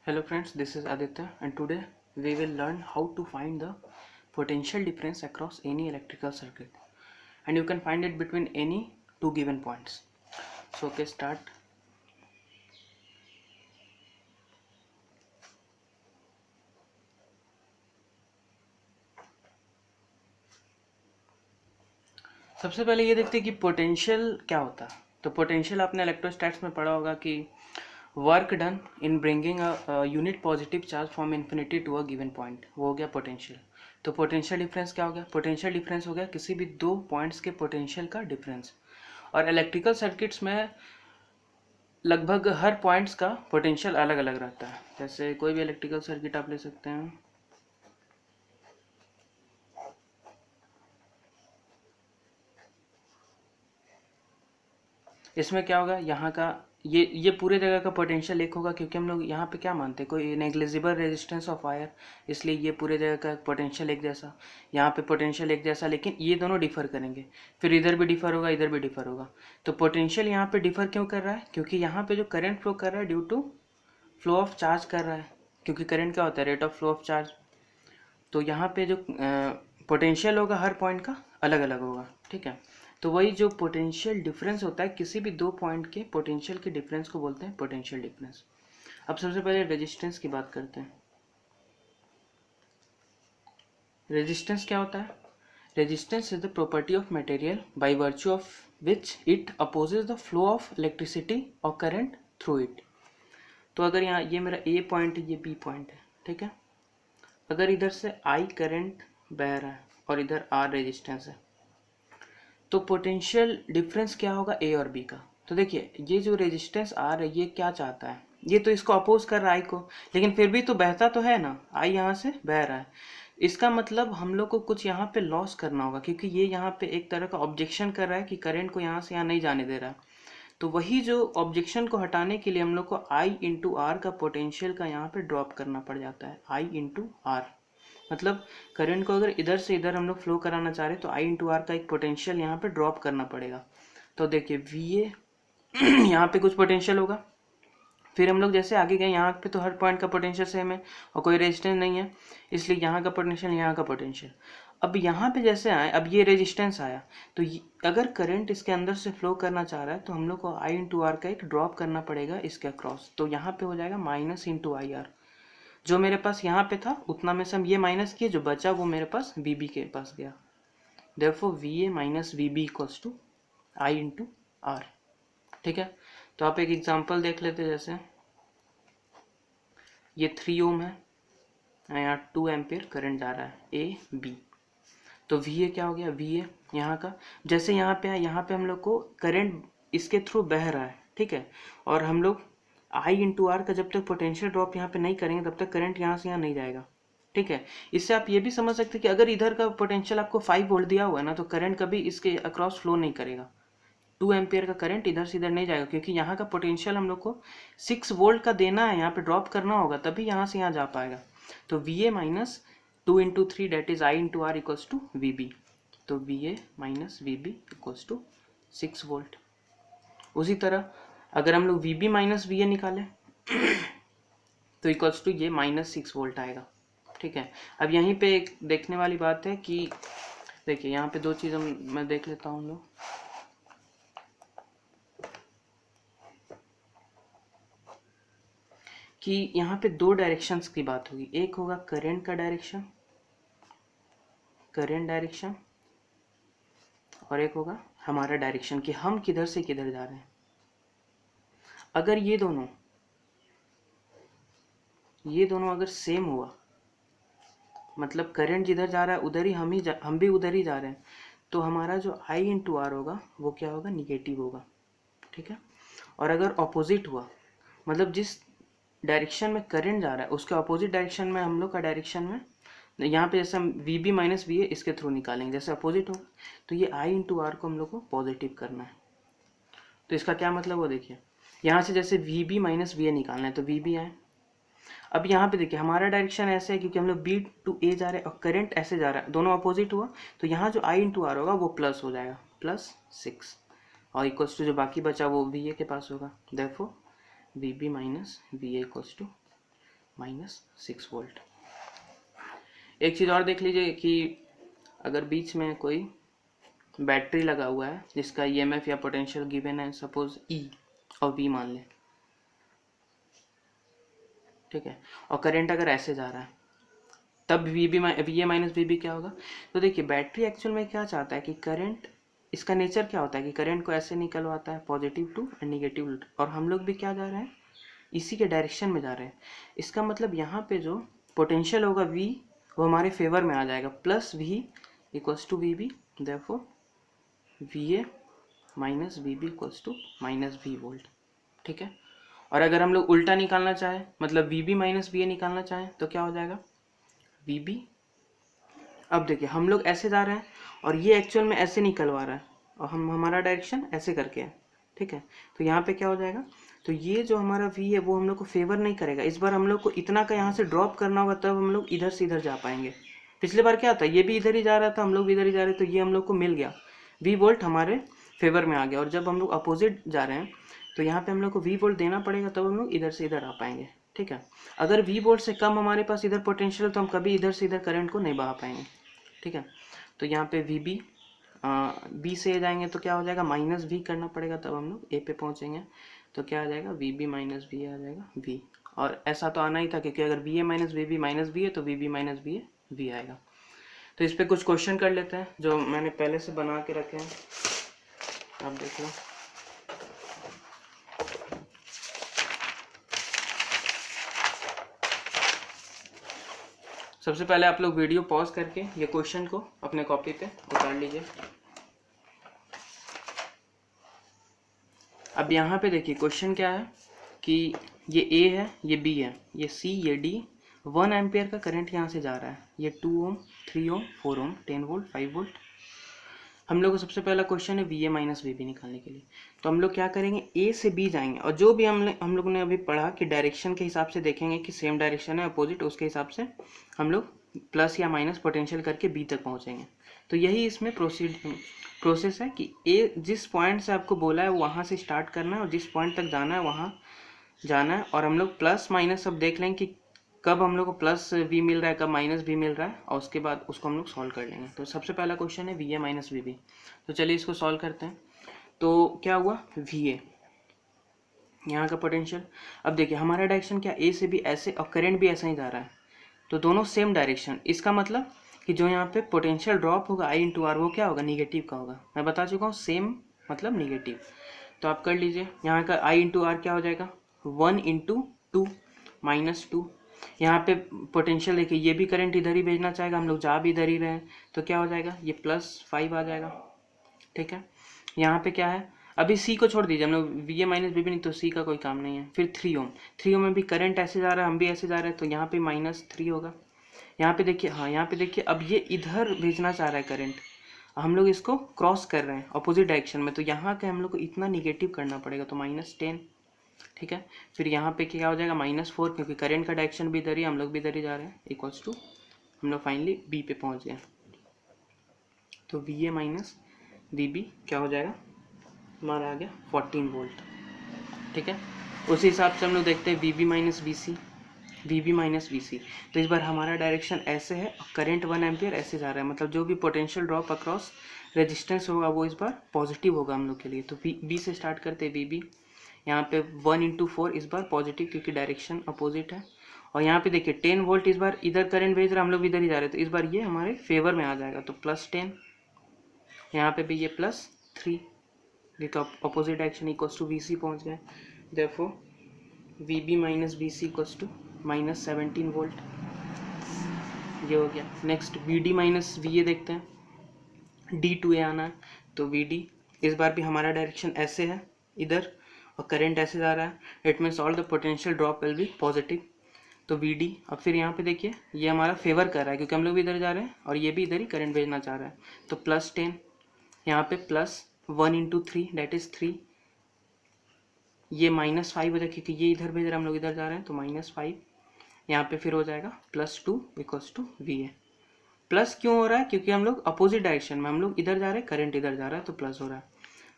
Hello friends, this is Aditya and today we will learn how to find the potential difference across any electrical circuit, and you can find it between any two given points. So okay, start. सबसे पहले ये देखते हैं कि potential क्या होता है। तो पोटेंशियल आपने इलेक्ट्रोस्टैट्स में पढ़ा होगा कि work done in bringing a unit positive charge from infinity to a given point, वो हो गया पोटेंशियल। तो पोटेंशियल डिफरेंस क्या हो गया? पोटेंशियल डिफरेंस हो गया किसी भी दो पॉइंट्स के पोटेंशियल का डिफरेंस। और इलेक्ट्रिकल सर्किट्स में लगभग हर पॉइंट्स का पोटेंशियल अलग अलग रहता है। जैसे कोई भी इलेक्ट्रिकल सर्किट आप ले सकते हैं, इसमें क्या होगा, यहाँ का ये पूरे जगह का पोटेंशियल एक होगा, क्योंकि हम लोग यहाँ पे क्या मानते हैं, कोई नेग्लिजिबल रेजिस्टेंस ऑफ वायर, इसलिए ये पूरे जगह का पोटेंशियल एक जैसा, यहाँ पे पोटेंशियल एक जैसा, लेकिन ये दोनों डिफर करेंगे। फिर इधर भी डिफर होगा, इधर भी डिफर होगा। तो पोटेंशियल यहाँ पे डिफर क्यों कर रहा है? क्योंकि यहाँ पे जो करंट फ्लो कर रहा है due to flow of charge कर रहा है, क्योंकि करंट क्या होता है? Rate of flow of charge. तो यहाँ पे जो पोटेंशियल होगा हर पॉइंट का अलग अलग होगा, ठीक है। तो वही जो पोटेंशियल डिफरेंस होता है, किसी भी दो पॉइंट के पोटेंशियल के डिफरेंस को बोलते हैं पोटेंशियल डिफरेंस। अब सबसे पहले रेजिस्टेंस की बात करते हैं। रेजिस्टेंस क्या होता है? Resistance is the property of material by virtue of which it opposes the flow of electricity और करंट थ्रू इट। तो अगर यहाँ ये मेरा ए पॉइंट है, ये बी पॉइंट है, ठीक है। अगर इधर से आई करंट बह रहा है और इधर आर रेजिस्टेंस है, तो पोटेंशियल डिफरेंस क्या होगा ए और बी का? तो देखिए, ये जो रेजिस्टेंस आर है, ये क्या चाहता है? ये तो इसको अपोज कर रहा है आई को, लेकिन फिर भी तो बहता तो है ना, आई यहाँ से बह रहा है। इसका मतलब हम लोग को कुछ यहाँ पे लॉस करना होगा, क्योंकि ये यहाँ पे एक तरह का ऑब्जेक्शन कर रहा है कि करंट को यहाँ से यहाँ नहीं जाने दे रहा है। तो वही जो ऑब्जेक्शन को हटाने के लिए हम लोग को आई इंटू आर का पोटेंशियल का यहाँ पे ड्रॉप करना पड़ जाता है। आई इंटू आर मतलब करंट को अगर इधर से इधर हम लोग फ्लो कराना चाह रहे हैं, तो आई इंटू आर का एक पोटेंशियल यहाँ पे ड्रॉप करना पड़ेगा। तो देखिए वी ए यहाँ पे कुछ पोटेंशियल होगा, फिर हम लोग जैसे आगे गए, यहाँ पे तो हर पॉइंट का पोटेंशियल सेम है और कोई रेजिस्टेंस नहीं है, इसलिए यहाँ का पोटेंशियल, यहाँ का पोटेंशियल। अब यहाँ पे जैसे आए, अब ये रेजिस्टेंस आया, तो अगर करंट इसके अंदर से फ्लो करना चाह रहा है, तो हम लोग को आई इंटू आर का एक ड्रॉप करना पड़ेगा इसके अक्रॉस। तो यहाँ पे हो जाएगा माइनस इंटू आई आर। जो मेरे पास यहाँ पे था उतना में से हम ये माइनस किए, जो बचा वो मेरे पास वी बी के पास गया। Therefore V A minus V B equals to I into R, ठीक है। तो आप एक एग्जांपल देख लेते हैं। जैसे ये 3 ओम है, यहाँ 2 एम्पियर करंट जा रहा है ए बी। तो वी ए क्या हो गया? वी ए यहाँ का, जैसे यहाँ पे है, यहाँ पे हम लोग को करंट इसके थ्रू बह रहा है, ठीक है। और हम लोग आई इंटू आर का जब तक पोटेंशियल ड्रॉप यहाँ पे नहीं करेंगे, तब तक करंट यहाँ से यहाँ नहीं जाएगा, ठीक है। इससे आप ये भी समझ सकते हैं कि अगर इधर का पोटेंशियल आपको 5 वोल्ट दिया हुआ है ना, तो करंट कभी इसके अक्रॉस फ्लो नहीं करेगा। 2 एम्पियर का करंट इधर से इधर नहीं जाएगा, क्योंकि यहाँ का पोटेंशियल हम लोग को 6 वोल्ट का देना है, यहाँ पे ड्रॉप करना होगा, तभी यहाँ से यहाँ जा पाएगा। तो V A minus 2 into 3 that is I into R equals to V B. तो V A minus V B equals to 6 volt. उसी तरह अगर हम लोग V B minus V A निकालें तो इक्वल्स टू ये माइनस 6 वोल्ट आएगा, ठीक है। अब यहीं पे एक देखने वाली बात है कि देखिए यहाँ पे दो चीज़ मैं देख लेता हूँ हम लोग कि यहाँ पे दो डायरेक्शंस की बात होगी। एक होगा करंट का डायरेक्शन, करंट डायरेक्शन, और एक होगा हमारा डायरेक्शन कि हम किधर से किधर जा रहे हैं। अगर ये दोनों अगर सेम हुआ, मतलब करंट जिधर जा रहा है उधर ही हम भी उधर ही जा रहे हैं, तो हमारा जो आई इंटू आर होगा वो क्या होगा? निगेटिव होगा, ठीक है। और अगर ऑपोजिट हुआ, मतलब जिस डायरेक्शन में करंट जा रहा है उसके ऑपोजिट डायरेक्शन में हम लोग का डायरेक्शन में, यहाँ पे जैसे हम V B minus V A इसके थ्रू निकालेंगे, जैसे अपोजिट होगा, तो ये आई इंटू आर को हम लोग को पॉजिटिव करना है। तो इसका क्या मतलब हो, देखिए यहाँ से जैसे V B minus V A निकालना है, तो वी बी आए। अब यहाँ पे देखिए हमारा डायरेक्शन ऐसे है, क्योंकि हम लोग बी टू ए जा रहे हैं और करंट ऐसे जा रहा है, दोनों अपोजिट हुआ, तो यहाँ जो आई इंटू आर होगा वो प्लस हो जाएगा, प्लस 6, और इक्वल्स टू जो बाकी बचा वो वी ए के पास होगा। Therefore V B minus V A equals to -6 volt. एक चीज़ और देख लीजिए कि अगर बीच में कोई बैटरी लगा हुआ है जिसका ईएमएफ या पोटेंशियल गिवन है, सपोज E और V मान लें, ठीक है, और करंट अगर ऐसे जा रहा है, तब VA माइनस VB क्या होगा? तो देखिए बैटरी एक्चुअल में क्या चाहता है कि करंट, इसका नेचर क्या होता है कि करंट को ऐसे निकलवाता है पॉजिटिव टू एंड निगेटिव, और हम लोग भी क्या जा रहे हैं, इसी के डायरेक्शन में जा रहे हैं। इसका मतलब यहाँ पे जो पोटेंशियल होगा V वो हमारे फेवर में आ जाएगा, plus V equals to VB, therefore VA minus VB equals to -V volt, ठीक है। और अगर हम लोग उल्टा निकालना चाहें, मतलब VB माइनस VA निकालना चाहें, तो क्या हो जाएगा VB। अब देखिए हम लोग ऐसे जा रहे हैं और ये एक्चुअल में ऐसे निकलवा रहा है और हमारा डायरेक्शन ऐसे करके है, ठीक है। तो यहाँ पे क्या हो जाएगा, तो ये जो हमारा V है वो हम लोग को फेवर नहीं करेगा। इस बार हम लोग को इतना का यहाँ से ड्रॉप करना होगा, तब हम लोग इधर से इधर जा पाएंगे। पिछले बार क्या था, ये भी इधर ही जा रहा था, हम लोग भी इधर ही जा रहे, तो ये हम लोग को मिल गया, V वोल्ट हमारे फेवर में आ गया। और जब हम लोग अपोजिट जा रहे हैं तो यहाँ पे हम लोग को V वोल्ट देना पड़ेगा, तब हम लोग इधर से इधर आ पाएंगे, ठीक है। अगर V वोल्ट से कम हमारे पास इधर पोटेंशियल, तो हम कभी इधर से इधर करंट को नहीं बहा पाएंगे, ठीक है। तो यहाँ पे VB B से जाएंगे तो क्या हो जाएगा, -V करना पड़ेगा, तब हम लोग A पे पहुँचेंगे। तो क्या आ जाएगा, VB माइनस V आ जाएगा V। और ऐसा तो आना ही था क्योंकि अगर VA minus VB minus V है तो VB माइनस VA V आएगा। तो इस पे कुछ क्वेश्चन कर लेते हैं जो मैंने पहले से बना के रखे हैं, आप देख लो। सबसे पहले आप लोग वीडियो पॉज करके ये क्वेश्चन को अपने कॉपी पे उतार लीजिए। अब यहाँ पे देखिए क्वेश्चन क्या है कि ये A है, ये B है, ये C, ये D, 1 एम्पियर का करंट यहाँ से जा रहा है, ये 2 ओम, 3 ओम, 4 ओम, 10 वोल्ट, 5 वोल्ट। हम लोग को सबसे पहला क्वेश्चन है VA माइनस VB निकालने के लिए। तो हम लोग क्या करेंगे, A से B जाएंगे और जो भी हम लोग ने अभी पढ़ा कि डायरेक्शन के हिसाब से देखेंगे कि सेम डायरेक्शन है अपोजिट, उसके हिसाब से हम लोग प्लस या माइनस पोटेंशियल करके B तक पहुँचेंगे। तो यही इसमें प्रोसेस है कि A जिस पॉइंट से आपको बोला है वहाँ से स्टार्ट करना है और जिस पॉइंट तक जाना है वहाँ जाना है। और हम लोग प्लस माइनस सब देख लेंगे कि कब हम लोग को प्लस V मिल रहा है, कब माइनस V मिल रहा है, और उसके बाद उसको हम लोग सॉल्व कर लेंगे। तो सबसे पहला क्वेश्चन है VA माइनस VB। तो चलिए इसको सॉल्व करते हैं। तो क्या हुआ, VA यहाँ का पोटेंशियल। अब देखिए हमारा डायरेक्शन क्या, A से भी ऐसे और करंट भी ऐसा ही जा रहा है, तो दोनों सेम डायरेक्शन। इसका मतलब कि जो यहाँ पे पोटेंशियल ड्रॉप होगा I इंटू आर, वो क्या होगा, निगेटिव का होगा। मैं बता चुका हूँ, सेम मतलब निगेटिव। तो आप कर लीजिए, यहाँ का I इंटू आर क्या हो जाएगा, 1 इंटू 2 -2। यहाँ पे पोटेंशियल देखिए, ये भी करंट इधर ही भेजना चाहेगा, हम लोग जा भी इधर ही रहे हैं, तो क्या हो जाएगा, ये +5 आ जाएगा, ठीक है। यहाँ पे क्या है, अभी C को छोड़ दीजिए, हम लोग VA माइनस VB नहीं, तो C का कोई काम नहीं है। फिर 3 ओम, 3 ओम में भी करंट ऐसे जा रहा है, हम भी ऐसे जा रहे हैं, तो यहाँ पे -3 होगा। यहाँ पे देखिए, हाँ यहाँ पे देखिए, अब ये इधर भेजना चाह रहा है करंट, हम लोग इसको क्रॉस कर रहे हैं अपोजिट डायरेक्शन में, तो यहाँ के हम लोग को इतना निगेटिव करना पड़ेगा, तो -10, ठीक है। फिर यहाँ पे क्या हो जाएगा, -4, क्योंकि करंट का डायरेक्शन भी इधर ही, हम लोग भी इधर ही जा रहे हैं, इक्वल्स टू हम लोग फाइनली B पे पहुँच गए। तो VA माइनस VB क्या हो जाएगा, हमारा आ गया 14 वोल्ट, ठीक है। उसी हिसाब से हम लोग देखते हैं VB माइनस VC। तो इस बार हमारा डायरेक्शन ऐसे है, करंट 1 एम्पियर ऐसे जा रहा है, मतलब जो भी पोटेंशियल ड्रॉप अक्रॉस रेजिस्टेंस होगा वो इस बार पॉजिटिव होगा हम लोग के लिए। तो B से स्टार्ट करते हैं, VB यहाँ पे 1 इंटू 4 इस बार पॉजिटिव, क्योंकि डायरेक्शन अपोजिट है। और यहाँ पे देखिए 10 वोल्ट इस बार इधर करंट भेज रहा है, हम लोग इधर ही जा रहे हैं, तो इस बार ये हमारे फेवर में आ जाएगा, तो +10। यहाँ पे भी ये +3, देखो opposite direction equals to VC पहुँच गए, therefore VB minus VC equals to -17 volt, ये हो गया। नेक्स्ट VD माइनस VA देखते हैं, D to A आना है, तो VD इस बार भी हमारा डायरेक्शन ऐसे है इधर, और करंट ऐसे जा रहा है, it means all the potential drop will be positive, तो VD। अब फिर यहाँ पे देखिए ये हमारा फेवर कर रहा है, क्योंकि हम लोग भी इधर जा रहे हैं और ये भी इधर ही करंट भेजना चाह रहा है, तो +10। यहाँ पे +1 इंटू 3 दैट इज 3, ये -5 हो जाएगा क्योंकि ये इधर भेज रहा है, हम लोग इधर जा रहे हैं, तो -5। यहाँ पे फिर हो जाएगा +2 इक्वल्स टू VA। प्लस क्यों हो रहा है, क्योंकि हम लोग अपोजिट डायरेक्शन में, हम लोग इधर जा रहे हैं, करंट इधर जा रहा है, तो प्लस हो रहा है।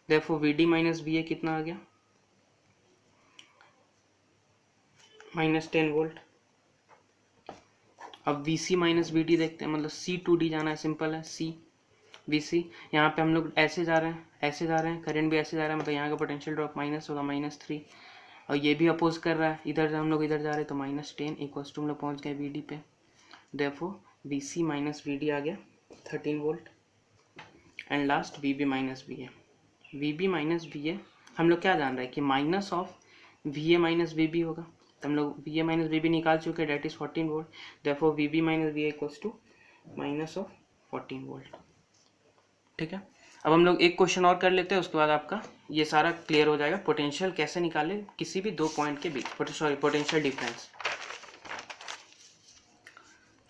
देयरफॉर VD माइनस VA कितना आ गया, -10 वोल्ट। अब V C minus V D देखते हैं, मतलब सी टू डी जाना है, सिंपल है, सी वी सी। यहाँ पे हम लोग ऐसे जा रहे हैं, ऐसे जा रहे हैं, करंट भी ऐसे जा रहा है, मतलब यहाँ का पोटेंशियल ड्रॉप माइनस होगा -3, और ये भी अपोज कर रहा है, इधर हम लोग इधर जा रहे हैं तो -10 इक्वल्स टू हम लोग पहुँच गए वी डी पे। Therefore V C minus V D आ गया 13 volt. And last V B minus V A. V B minus V A हम लोग क्या जान रहे हैं कि minus of V A minus V B होगा, तो हम लोग V A minus V B निकाल चुके हैं, that is 14 volt. Therefore V B minus V A equals to minus of 14 volt. ठीक है, अब हम लोग एक क्वेश्चन और कर लेते हैं, उसके बाद आपका ये सारा क्लियर हो जाएगा, पोटेंशियल कैसे निकाले किसी भी दो पॉइंट के बीच, सॉरी पोटेंशियल डिफरेंस।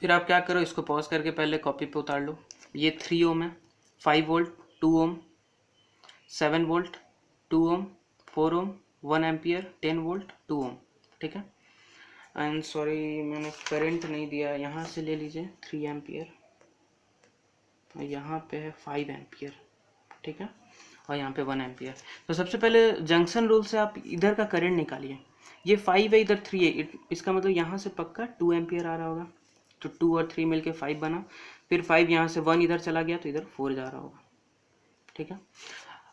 फिर आप क्या करो, इसको पॉज करके पहले कॉपी पे उतार लो। ये 3 ओम है, 5 वोल्ट, 2 ओम, 7 वोल्ट, 2 ओम, 4 ओम, 1 एम्पियर, 10 वोल्ट, 2 ओम। ठीक है, एंड सॉरी मैंने करंट नहीं दिया, यहाँ से ले लीजिए 3 एम्पियर, और यहाँ पे है 5 एम्पियर। ठीक है, और यहाँ पे 1 एम्पियर। तो सबसे पहले जंक्शन रूल से आप इधर का करंट निकालिए। ये 5 है, इधर 3 है, इसका मतलब यहाँ से पक्का 2 एम्पियर आ रहा होगा, तो 2 और 3 मिलके 5 बना। फिर 5 यहाँ से 1 इधर चला गया तो इधर 4 जा रहा होगा। ठीक है,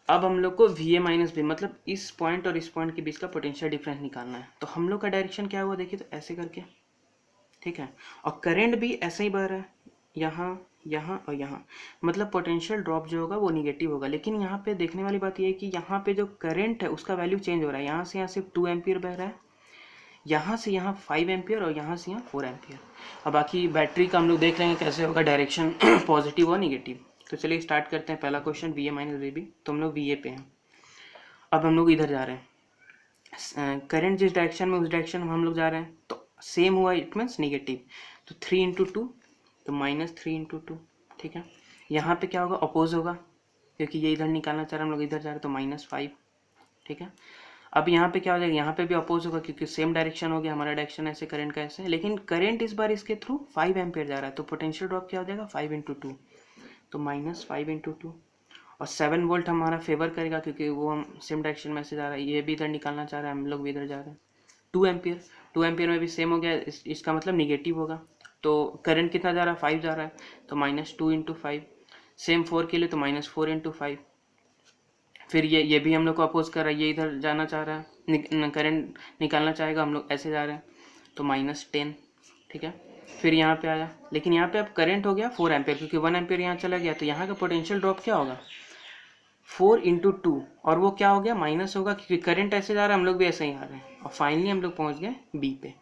अब हम लोग को वी ए माइनस बी, मतलब इस पॉइंट और इस पॉइंट के बीच का पोटेंशियल डिफरेंस निकालना है। तो हम लोग का डायरेक्शन क्या हुआ देखिए, तो ऐसे करके। ठीक है, और करंट भी ऐसे ही बह रहा है, यहाँ, यहाँ और यहाँ, मतलब पोटेंशियल ड्रॉप जो होगा वो निगेटिव होगा। लेकिन यहाँ पे देखने वाली बात ये है कि यहाँ पे जो करंट है उसका वैल्यू चेंज हो रहा है, यहाँ से यहाँ सिर्फ 2 एम्पियर बह रहा है, यहाँ से यहाँ 5 एम्पियर, और यहाँ से यहाँ 4 एम्पियर। अब बाकी बैटरी का हम लोग देख लेंगे कैसे होगा डायरेक्शन पॉजिटिव और निगेटिव। तो चलिए स्टार्ट करते हैं। पहला question V A minus V B, तो हम लोग वी ए पे हैं। अब हम लोग इधर जा रहे हैं, करंट जिस डायरेक्शन में उस डायरेक्शन में हम लोग जा रहे हैं, तो सेम हुआ, इट मीन्स निगेटिव। तो 3 × 2 तो -3 × 2। ठीक है, यहाँ पे क्या होगा, अपोज होगा, क्योंकि ये इधर निकालना चाह रहे हैं हम लोग, इधर जा रहे हैं तो -5। ठीक है, अब यहाँ पे क्या हो जाएगा, यहाँ पे भी अपोज होगा, क्योंकि सेम डायरेक्शन हो गया, हमारा डायरेक्शन ऐसे, करंट का ऐसे, लेकिन करंट इस बार इसके थ्रू 5 एम्पियर जा रहा है, तो पोटेंशियल ड्रॉप क्या हो जाएगा, 5 × 2, तो -5 × 2। और 7 वोल्ट हमारा फेवर करेगा, क्योंकि वो हम सेम डायरेक्शन में से जा रहा है, ये भी इधर निकालना चाह रहा है, हम लोग भी इधर जा रहे हैं। 2 एम्पियर, 2 एम्पियर में भी सेम हो गया, इसका मतलब निगेटिव होगा। तो करंट कितना जा रहा है, 5 जा रहा है, तो -2 × 5। सेम 4 के लिए तो -4 × 5। फिर ये भी हम लोग को अपोज कर रहा है, ये इधर जाना चाह रहा है, करंट निकालना चाहेगा, हम लोग ऐसे जा रहे हैं, तो -10। ठीक है, फिर यहाँ पे आया, लेकिन यहाँ पे अब करंट हो गया 4 एम्पियर, क्योंकि 1 एम्पियर यहाँ चला गया, तो यहाँ का पोटेंशियल ड्रॉप क्या होगा, 4 × 2, और वो क्या हो गया, माइनस होगा, क्योंकि करंट ऐसे जा रहा है, हम लोग भी ऐसे ही आ रहे हैं, और फाइनली हम लोग पहुँच गए बी पे।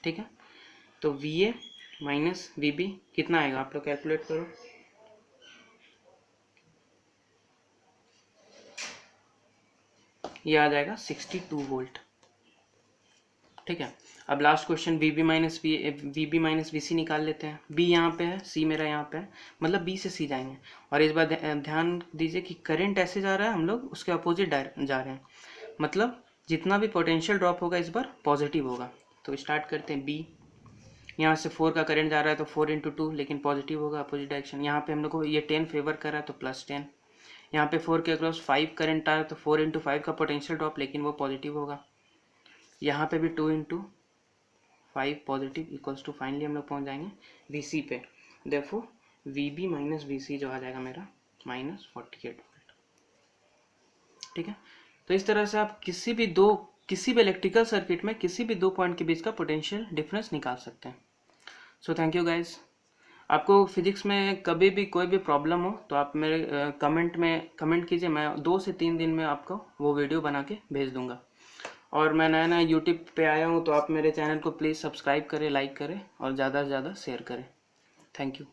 ठीक है, तो V A minus V B कितना आएगा, आप लोग कैलकुलेट करो। ये आ जाएगा 62 वोल्ट। ठीक है, अब last question V B minus V C निकाल लेते हैं। बी यहाँ पे है, सी मेरा यहाँ पे है, मतलब बी से सी जाएंगे। और इस बार ध्यान दीजिए कि करंट ऐसे जा रहा है, हम लोग उसके अपोजिट जा रहे हैं, मतलब जितना भी पोटेंशियल ड्रॉप होगा इस बार पॉजिटिव होगा। तो स्टार्ट करते हैं। बी, यहाँ से 4 का करंट जा रहा है, तो 4 × 2, लेकिन पॉजिटिव होगा, अपोजिट डायरेक्शन। यहाँ पे हम लोग को ये 10 फेवर कर रहा है, तो +10। यहाँ पे 4 के अक्रॉस 5 करंट आ रहा है, तो 4 × 5 का पोटेंशियल ड्रॉप, लेकिन वो पॉजिटिव होगा। यहाँ पे भी 2 × 5 पॉजिटिव इक्वल्स टू, फाइनली हम लोग पहुँच जाएंगे वी सी पे। Therefore V B minus V C जो आ जाएगा मेरा -48 वोल्ट। ठीक है, तो इस तरह से आप किसी भी इलेक्ट्रिकल सर्किट में किसी भी दो पॉइंट के बीच का पोटेंशियल डिफरेंस निकाल सकते हैं। So thank you guys. आपको फिजिक्स में कभी भी कोई भी प्रॉब्लम हो तो आप मेरे कमेंट कीजिए, मैं 2 से 3 दिन में आपको वो वीडियो बना के भेज दूंगा। और मैं नया यूट्यूब पे आया हूँ, तो आप मेरे चैनल को प्लीज़ सब्सक्राइब करें, लाइक करें और ज़्यादा से ज़्यादा शेयर करें। Thank you.